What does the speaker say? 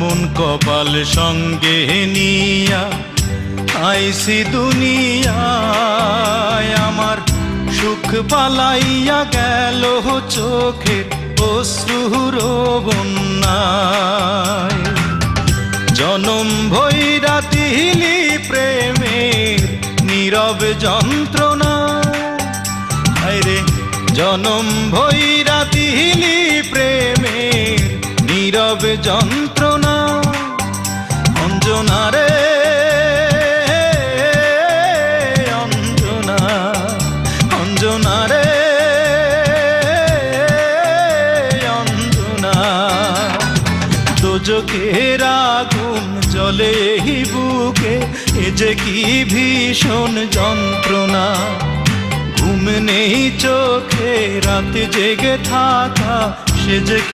এমন কপাল সঙ্গে নিয়া আইসি দুনিয়ায়, আমার সুখ পালাইয়া গেল চোখের অশ্রুর বন্যায়। জনম ভৈরা তিলি প্রেমের নীরব যন্ত্রণা, আরে জনম ভৈরা তিলি প্রেমের নীরব যন্ত্রণা। অঞ্জনা রে অঞ্জনা, অঞ্জনা রে অঞ্জনা, দোজখের আগুন জ্বলে এই বুকে, এ যে কি ভীষণ যন্ত্রণা। ঘুম নেই চোখে, রাতে জেগে থাকা সে যে